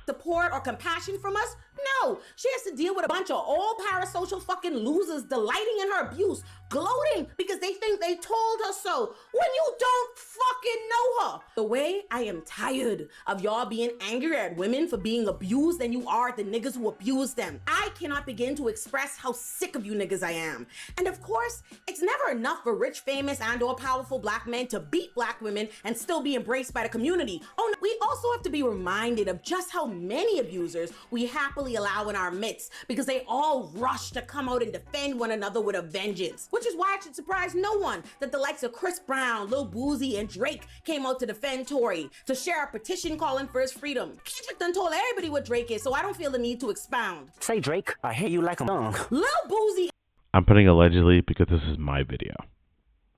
Support or compassion from us? No, she has to deal with a bunch of old parasocial fucking losers delighting in her abuse, gloating because they think they told her so when you don't fucking know her. The way I am tired of y'all being angry at women for being abused than you are at the niggas who abuse them. I cannot begin to express how sick of you niggas I am. And of course, it's never enough for rich, famous, and or powerful black men to beat black women and still be embraced by the community. Oh, no, we also have to be reminded of just how many abusers we happily allow in our midst because they all rush to come out and defend one another with a vengeance. Which is why it should surprise no one that the likes of Chris Brown, Lil Boosie, and Drake came out to defend Tory, to share a petition calling for his freedom. Kendrick done told everybody what Drake is, so I don't feel the need to expound. Say, Drake, I hear you like a song. Lil Boosie. I'm putting allegedly because this is my video.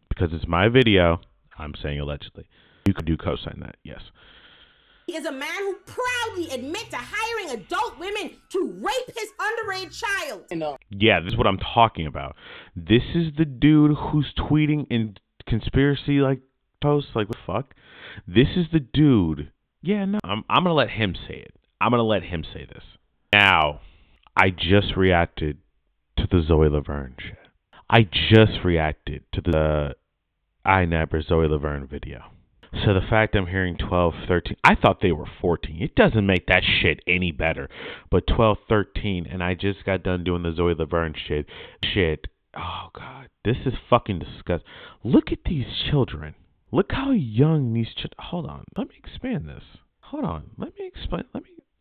Because it's my video, I'm saying allegedly. You could do co-sign that, yes. He is a man who proudly admits to hiring adult women to rape his underage child. Yeah, this is what I'm talking about. This is the dude who's tweeting in conspiracy like posts, like what the fuck? This is the dude. Yeah, no, I'm gonna let him say it. I'm gonna let him say this. Now, I just reacted to the Zoe Laverne shit. I just reacted to the iNapper Zoe Laverne video. So the fact I'm hearing 12, 13, I thought they were 14. It doesn't make that shit any better. But 12, 13, and I just got done doing the Zoe Laverne shit. Oh, God. This is fucking disgusting. Look at these children. Look how young these children. Hold on. Let me expand this. Hold on. Let me explain.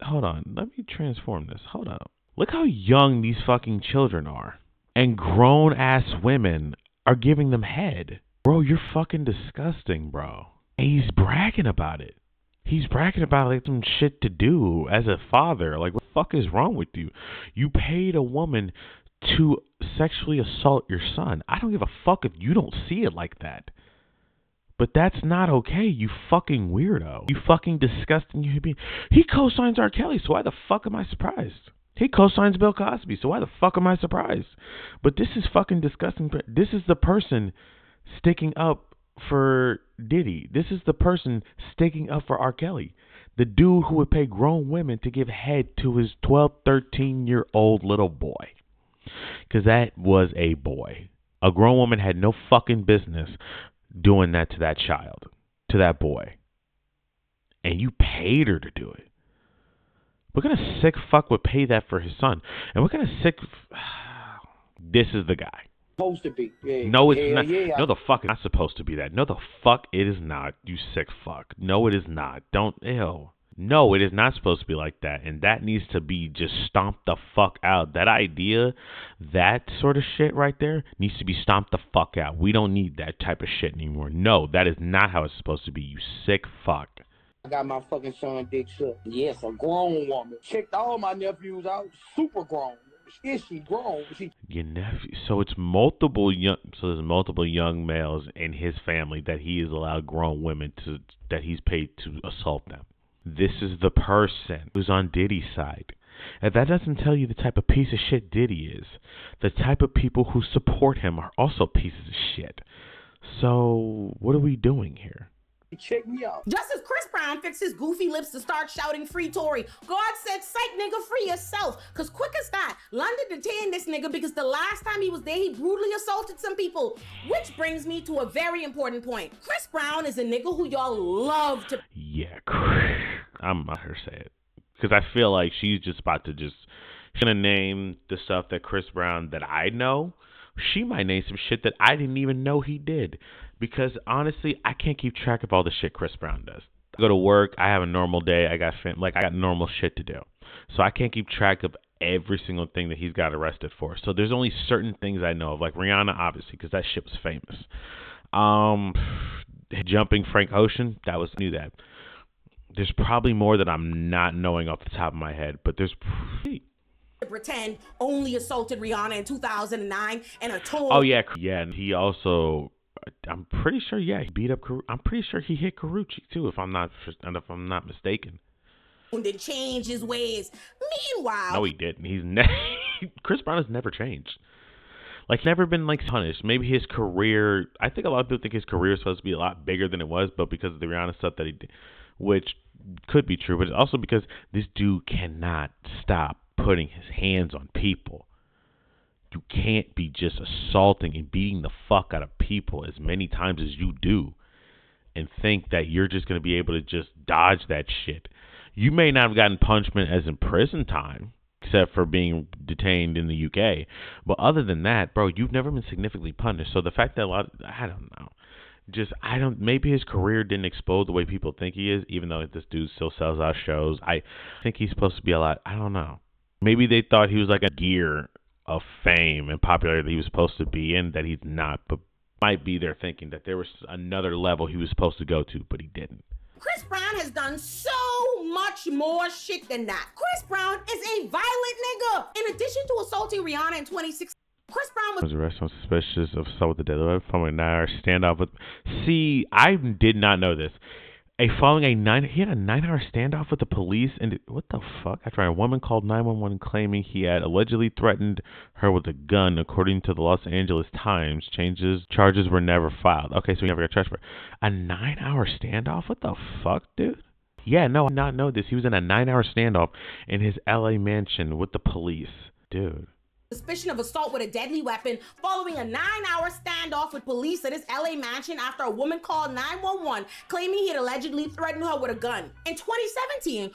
Hold on. Let me transform this. Hold on. Look how young these fucking children are. And grown-ass women are giving them head. Bro, you're fucking disgusting, bro. He's bragging about it. He's bragging about like some shit to do as a father. Like, what the fuck is wrong with you? You paid a woman to sexually assault your son. I don't give a fuck if you don't see it like that. But that's not okay, you fucking weirdo. You fucking disgusting human being. He co-signs R. Kelly, so why the fuck am I surprised? He co-signs Bill Cosby, so why the fuck am I surprised? But this is fucking disgusting. This is the person sticking up for Diddy. This is the person sticking up for R. Kelly. The dude who would pay grown women to give head to his 12, 13-year-old little boy. Because that was a boy. A grown woman had no fucking business doing that to that child, to that boy. And you paid her to do it. What kind of sick fuck would pay that for his son? And what kind of sick... This is the guy. Supposed to be. Yeah. No, it's not. Yeah. No, the fuck, it's not supposed to be that. No, the fuck, it is not. You sick fuck. No, it is not. Don't. Ew. No, it is not supposed to be like that. And that needs to be just stomped the fuck out. That idea, that sort of shit right there needs to be stomped the fuck out. We don't need that type of shit anymore. No, that is not how it's supposed to be. You sick fuck. I got my fucking son dick sucked. Yes, a grown woman. Checked all my nephews out. Super grown. Is she grown? Your nephew. So it's multiple young. So there's multiple young males in his family that he has allowed grown women to. That he's paid to assault them. This is the person who's on Diddy's side. And that doesn't tell you the type of piece of shit Diddy is. The type of people who support him are also pieces of shit. So, what are we doing here? Check me out. Just as Chris Brown fixed his goofy lips to start shouting free Tory, God said, psych nigga, free yourself. Cause quick as that, London detained this nigga because the last time he was there, he brutally assaulted some people. Which brings me to a very important point. Chris Brown is a nigga who y'all love to... Yeah, I'm not her say it. Because I feel like she's just about to she's gonna name the stuff that Chris Brown that I know. She might name some shit that I didn't even know he did. Because honestly, I can't keep track of all the shit Chris Brown does. I go to work, I have a normal day, I got normal shit to do. So I can't keep track of every single thing that he's got arrested for. So there's only certain things I know of, like Rihanna, obviously, because that shit was famous. Jumping Frank Ocean, I knew that. There's probably more that I'm not knowing off the top of my head, but there's pretend only assaulted Rihanna in 2009 and a toll. Oh yeah, and he also, I'm pretty sure, he beat up. I'm pretty sure he hit Karrueche too, if I'm not mistaken. And then change his ways. Meanwhile, no, he didn't. Chris Brown has never changed. Like, never been like punished. Maybe his career. I think a lot of people think his career is supposed to be a lot bigger than it was, but because of the Rihanna stuff that he did, which could be true, but it's also because this dude cannot stop putting his hands on people. You can't be just assaulting and beating the fuck out of people as many times as you do and think that you're just going to be able to just dodge that shit. You may not have gotten punishment as in prison time, except for being detained in the UK. But other than that, bro, you've never been significantly punished. So the fact that I don't know. Maybe his career didn't explode the way people think he is, even though this dude still sells out shows. I think he's supposed to be a lot, I don't know. Maybe they thought he was like a gear of fame and popularity that he was supposed to be in that he's not, but might be they're thinking that there was another level he was supposed to go to, but he didn't. Chris Brown has done so much more shit than that. Chris Brown is a violent nigga. In addition to assaulting Rihanna in 2016, Chris Brown was arrested on suspicious of assault with the deadly weapon following a 9-hour standoff with. See, I did not know this. He had a 9-hour standoff with the police, and what the fuck? After a woman called 911 claiming he had allegedly threatened her with a gun, according to the Los Angeles Times, charges were never filed. Okay, so he never got charged for it. A 9-hour standoff? What the fuck, dude? Yeah, no, I did not know this. He was in a 9-hour standoff in his LA mansion with the police, dude. Suspicion of assault with a deadly weapon following a 9-hour standoff with police at his LA mansion after a woman called 911 claiming he had allegedly threatened her with a gun. In 2017,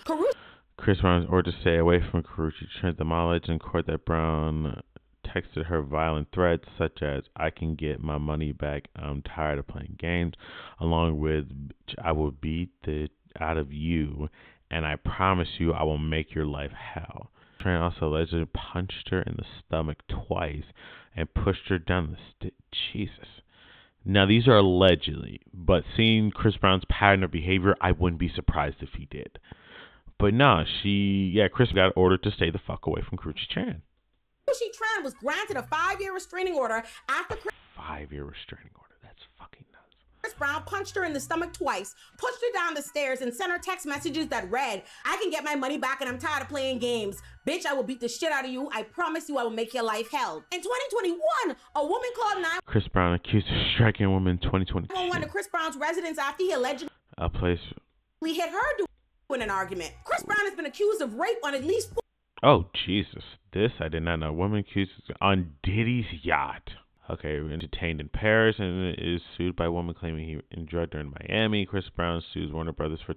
Chris Brown was ordered to stay away from Karrueche. Trent demolished in court that Brown texted her violent threats such as, "I can get my money back. I'm tired of playing games," along with, "I will beat the out of you, and I promise you I will make your life hell." Trent also allegedly punched her in the stomach twice and pushed her down the Jesus. Now, these are allegedly, but seeing Chris Brown's pattern of behavior, I wouldn't be surprised if he did. But no, Chris got ordered to stay the fuck away from Karrueche Tran. Karrueche Tran was granted a 5-year restraining order after 5-year restraining order. That's fucking nuts. Chris Brown punched her in the stomach twice, pushed her down the stairs, and sent her text messages that read, "I can get my money back and I'm tired of playing games. Bitch, I will beat the shit out of you. I promise you I will make your life hell." In 2021, a woman called 911 Chris Brown accused of striking a woman in 2020. to Chris Brown's residence after he allegedly hit her in an argument. Chris Brown has been accused of rape on at least 4. Oh, Jesus. This I did not know. Woman accused on Diddy's yacht. Okay, detained in Paris and is sued by a woman claiming he enjoyed her in Miami. Chris Brown sues Warner Brothers for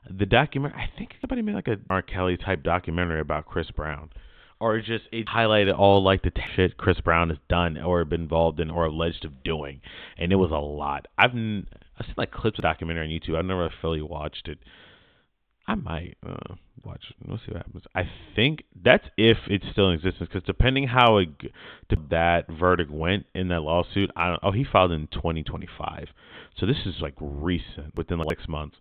the documentary. I think somebody made like a R. Kelly type documentary about Chris Brown, or just it highlighted all like the shit Chris Brown has done or been involved in or alleged of doing, and it was a lot. I've seen like clips of the documentary on YouTube. I've never fully watched it. I might watch it. We'll see what happens. I think that's if it's still in existence, because depending how that verdict went in that lawsuit, he filed in 2025. So this is like recent, within like 6 months.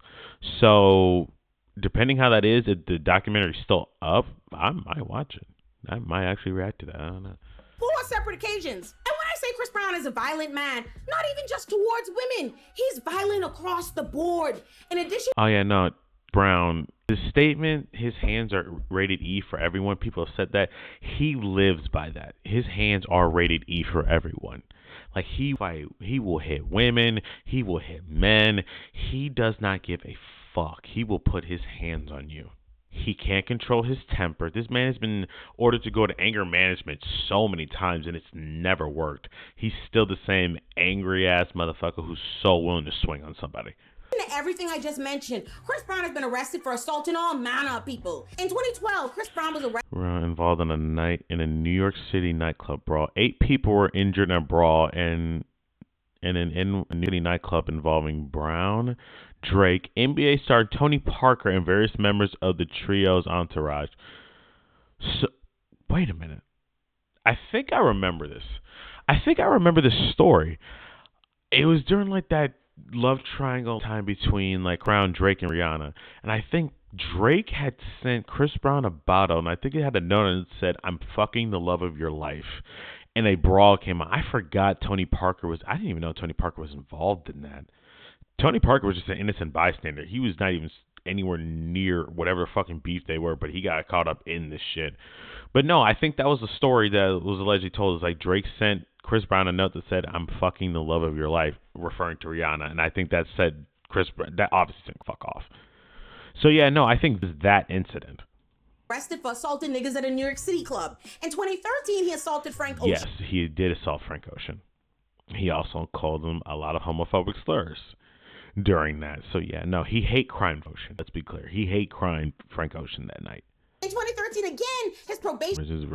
So depending how that is, if the documentary is still up, I might watch it. I might actually react to that. I don't know. 4 separate occasions. And when I say Chris Brown is a violent man, not even just towards women, he's violent across the board. In addition, oh yeah, no, Brown, the statement, his hands are rated E for everyone, people have said that. He lives by that. His hands are rated E for everyone. Like, he will hit women, he will hit men. He does not give a fuck. He will put his hands on you. He can't control his temper. This man has been ordered to go to anger management so many times, and it's never worked. He's still the same angry-ass motherfucker who's so willing to swing on somebody. Everything I just mentioned, Chris Brown has been arrested for assaulting all manner of people. In 2012, Chris Brown was arrested. Involved in a New York City nightclub brawl. 8 people were injured in a brawl in a New City nightclub involving Brown, Drake, NBA star Tony Parker, and various members of the trio's entourage. So, wait a minute. I think I remember this. I think I remember this story. It was during like that love triangle time between like Brown, Drake, and Rihanna. And I think Drake had sent Chris Brown a bottle, and I think it had a note and it said, "I'm fucking the love of your life." And a brawl came out. I forgot Tony Parker was. I didn't even know Tony Parker was involved in that. Tony Parker was just an innocent bystander. He was not even anywhere near whatever fucking beef they were, but he got caught up in this shit. But no, I think that was the story that was allegedly told. It was like Drake sent Chris Brown a note that said, "I'm fucking the love of your life," referring to Rihanna. And I think that said Chris Brown, that obviously said fuck off. So yeah, no, I think that incident. Arrested for assaulting niggas at a New York City club. In 2013, he assaulted Frank Ocean. Yes, he did assault Frank Ocean. He also called him a lot of homophobic slurs during that. So yeah, no, he hate crime Ocean. Let's be clear. He hate crime Frank Ocean that night. In 2013 again, his probation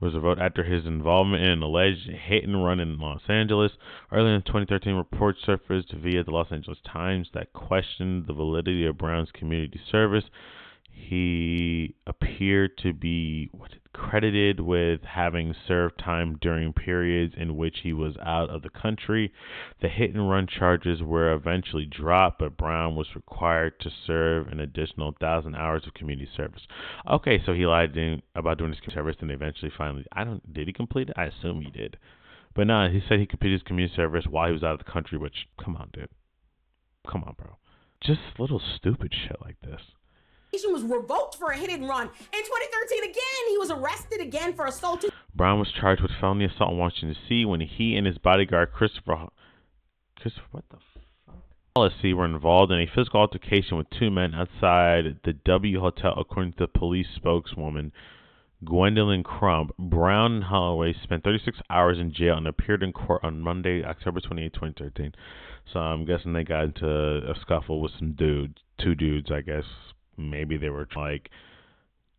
was revoked after his involvement in an alleged hit and run in Los Angeles. Earlier in 2013, reports surfaced via the Los Angeles Times that questioned the validity of Brown's community service. He appeared to be credited with having served time during periods in which he was out of the country. The hit and run charges were eventually dropped, but Brown was required to serve an additional 1,000 hours of community service. Okay, so he lied about doing his community service, and eventually finally, did he complete it? I assume he did. But no, he said he completed his community service while he was out of the country, which, come on, dude. Come on, bro. Just little stupid shit like this. Was revoked for a hit and run. In 2013 again, he was arrested again for assault. Brown was charged with felony assault in Washington, D.C. when he and his bodyguard Christopher what the fuck? Policy were involved in a physical altercation with 2 men outside the W Hotel, according to the police spokeswoman Gwendolyn Crump. Brown and Holloway spent 36 hours in jail and appeared in court on Monday, October 28, 2013. So I'm guessing they got into a scuffle with some dudes, 2 dudes, I guess. Maybe they were like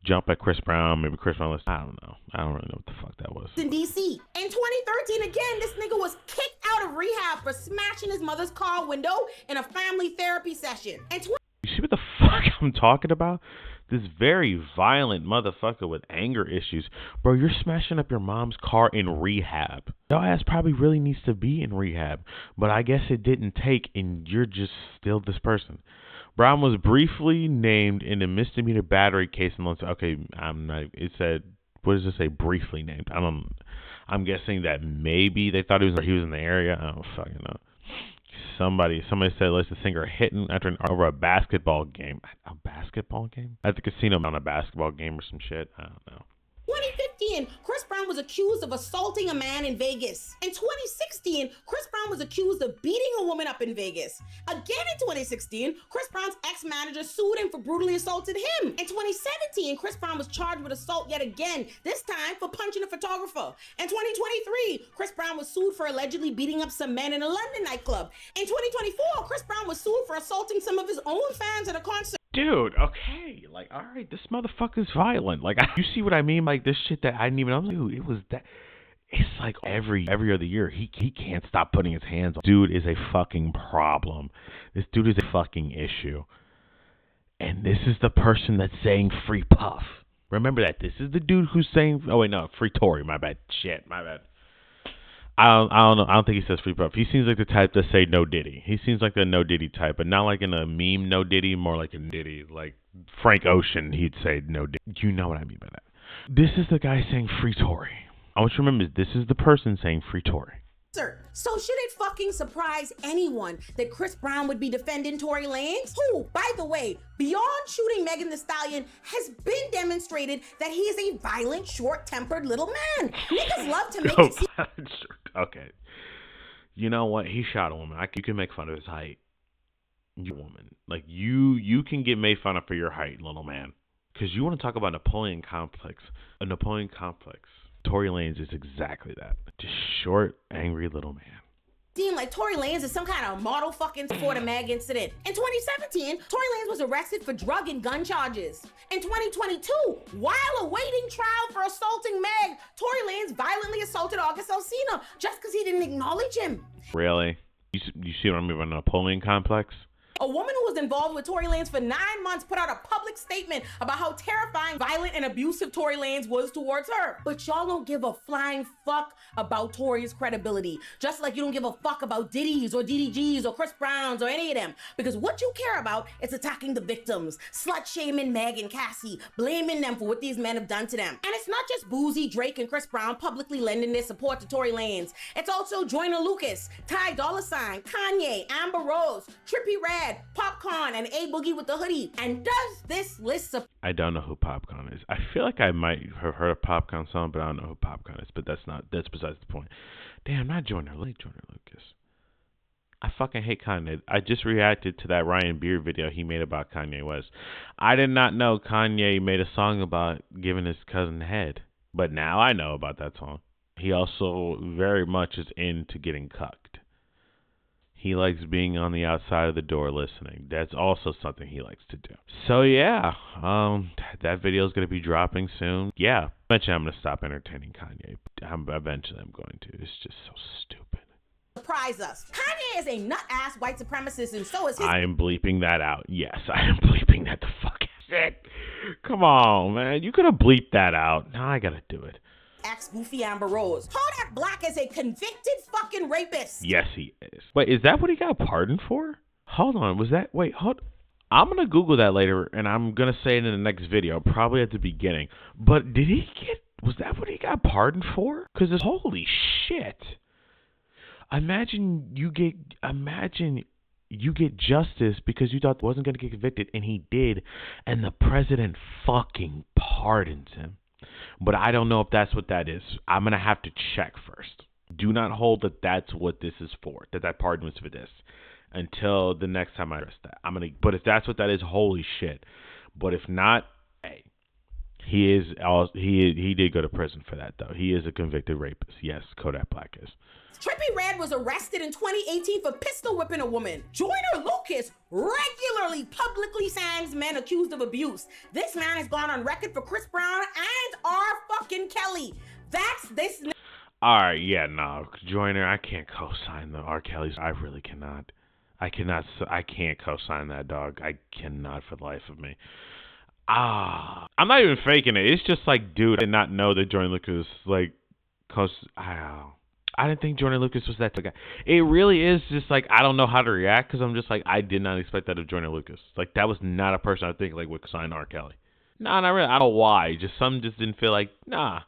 jump at Chris Brown. Maybe Chris Brown was. I don't know. I don't really know what the fuck that was. In D.C. In 2013 again, this nigga was kicked out of rehab for smashing his mother's car window in a family therapy session. And you see what the fuck I'm talking about? This very violent motherfucker with anger issues. Bro, you're smashing up your mom's car in rehab. Your ass probably really needs to be in rehab. But I guess it didn't take, and you're just still this person. Brown was briefly named in a misdemeanor battery case in Los Angeles. Okay, I'm not. It said, what does it say? Briefly named. I'm guessing that maybe they thought he was in the area. I don't fucking know. Somebody said, let's the singer hitting over a basketball game. A basketball game? At the casino on a basketball game or some shit. I don't know. 2015, Chris Brown was accused of assaulting a man in Vegas. In 2016, Chris Brown was accused of beating a woman up in Vegas. Again in 2016, Chris Brown's ex-manager sued him for brutally assaulting him. In 2017, Chris Brown was charged with assault yet again, this time for punching a photographer. In 2023, Chris Brown was sued for allegedly beating up some men in a London nightclub. In 2024, Chris Brown was sued for assaulting some of his own fans at a concert. Dude, okay, like, all right, this motherfucker's violent. Like, you see what I mean? Like, this shit that I didn't even know. Dude, it was that. It's like every other year, he can't stop putting his hands on. Dude is a fucking problem. This dude is a fucking issue. And this is the person that's saying free Puff. Remember that. This is the dude who's saying, oh, wait, no, free Tory. My bad. Shit, my bad. I don't know. I don't think he says free Puff. He seems like the type to say no Diddy. He seems like the no Diddy type, but not like in a meme no Diddy, more like a Diddy. Like Frank Ocean, he'd say no Diddy. You know what I mean by that. This is the guy saying free Tory. I want you to remember, this is the person saying free Tory. So should it fucking surprise anyone that Chris Brown would be defending Tory Lanez, who, by the way, beyond shooting Megan Thee Stallion, has been demonstrated that he is a violent, short-tempered little man. Niggas love to make it seem... Okay. You know what? He shot a woman. You can make fun of his height. You woman. Like, you can get made fun of for your height, little man. Because you want to talk about Napoleon complex. A Napoleon complex. Tory Lanez is exactly that. Just short, angry little man. Seem like Tory Lanez is some kind of model fucking for the Meg incident. In 2017, Tory Lanez was arrested for drug and gun charges. In 2022, while awaiting trial for assaulting Meg, Tory Lanez violently assaulted August Alsina just because he didn't acknowledge him. Really? You see what I mean by Napoleon complex? A woman who was involved with Tory Lanez for 9 months put out a public statement about how terrifying, violent, and abusive Tory Lanez was towards her. But y'all don't give a flying fuck about Tory's credibility. Just like you don't give a fuck about Diddy's or DDG's or Chris Brown's or any of them. Because what you care about is attacking the victims, slut-shaming Meg and Cassie, blaming them for what these men have done to them. And it's not just Boozy, Drake, and Chris Brown publicly lending their support to Tory Lanez. It's also Joyner Lucas, Ty Dolla $ign, Kanye, Amber Rose, Trippie Redd, Popcorn, and A Boogie with the hoodie. And does this list of... I don't know who Popcorn is. I feel like I might have heard a Popcorn song, but I don't know who Popcorn is. But that's besides the point. Damn, not Joyner Lucas. I fucking hate Kanye. I just reacted to that Ryan Beard video he made about Kanye West. I did not know Kanye made a song about giving his cousin head. But now I know about that song. He also very much is into getting cucked. He likes being on the outside of the door listening. That's also something he likes to do. So yeah, that video is going to be dropping soon. Yeah, eventually I'm going to stop entertaining Kanye. Eventually I'm going to. It's just so stupid. Surprise us. Kanye is a nut-ass white supremacist, and so is his... I am bleeping that out. Yes, I am bleeping that the fuck out. Come on, man. You could have bleeped that out. Now I got to do it. Ex-goofy Amber Rose. Kodak Black is a convicted fucking rapist. Yes, he is. Wait, is that what he got pardoned for? Hold on, I'm going to Google that later, and I'm going to say it in the next video, probably at the beginning. But was that what he got pardoned for? Because holy shit. Imagine you get justice because you thought he wasn't going to get convicted, and he did, and the president fucking pardons him. But I don't know if that's what that is. I'm going to have to check first. Do not hold that that's what this is for, that pardon was for this, until the next time I address that. But if that's what that is, holy shit. But if not, hey, he did go to prison for that, though. He is a convicted rapist. Yes, Kodak Black is. Trippie Redd was arrested in 2018 for pistol whipping a woman. Joyner Lucas regularly publicly signs men accused of abuse. This man has gone on record for Chris Brown and R. fucking Kelly. That's this. Alright, yeah, no. Joyner, I can't co-sign the R. Kelly's. I really cannot. I can't co-sign that, dog. I cannot for the life of me. I'm not even faking it. It's just like, dude, I did not know that Joyner Lucas, I didn't think Joyner Lucas was that guy. It really is just like, I don't know how to react because I'm just like, I did not expect that of Joyner Lucas. Like, that was not a person I think would sign R. Kelly. Nah, not really. I don't know why. Some just didn't feel like, nah,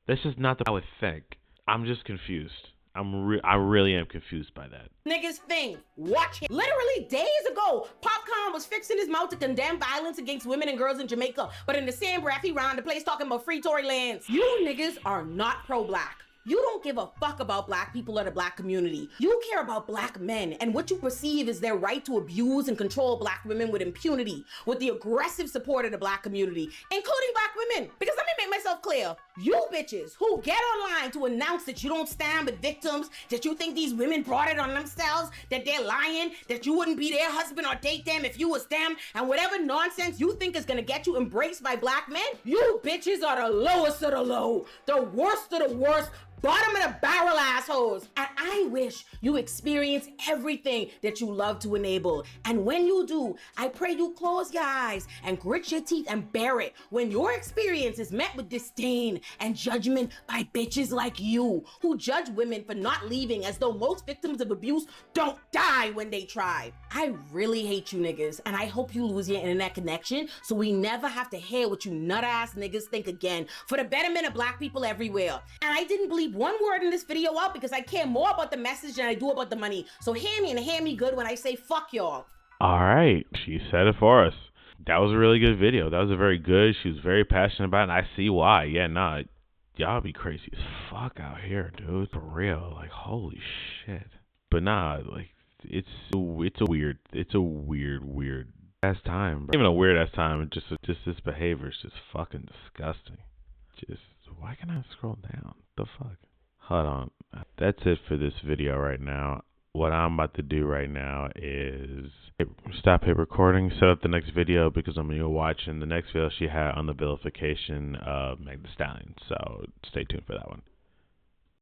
this is not the way I would think. I'm just confused. I really am confused by that. Niggas thing. Watch him. Literally days ago, Popcorn was fixing his mouth to condemn violence against women and girls in Jamaica. But in the same breath, he round the place talking about free Tory Lanez. You niggas are not pro-black. You don't give a fuck about black people or the black community. You care about black men and what you perceive is their right to abuse and control black women with impunity, with the aggressive support of the black community, including black women. Because let me make myself clear. You bitches who get online to announce that you don't stand with victims, that you think these women brought it on themselves, that they're lying, that you wouldn't be their husband or date them if you was them, and whatever nonsense you think is gonna get you embraced by black men, you bitches are the lowest of the low, the worst of the worst, bottom of the barrel assholes. And I wish you experience everything that you love to enable. And when you do, I pray you close your eyes and grit your teeth and bear it when your experience is met with disdain and judgment by bitches like you who judge women for not leaving as though most victims of abuse don't die when they try. I really hate you niggas, and I hope you lose your internet connection so we never have to hear what you nut ass niggas think again, for the betterment of black people everywhere. And I didn't believe leave one word in this video out because I care more about the message than I do about the money. So hear me and hear me good when I say fuck y'all. All right, she said it for us. That was a really good video. That was a very good. She was very passionate about it, and I see why. Yeah, nah, y'all be crazy as fuck out here, dude. For real, like holy shit. But nah, like it's a weird ass time, bro. Even a weird ass time. Just this behavior is just fucking disgusting. Just why can't I scroll down? The fuck? Hold on. That's it for this video right now. What I'm about to do right now is stop hit recording, set up the next video because I'm going to go watching the next video she had on the vilification of Meg Thee Stallion. So stay tuned for that one.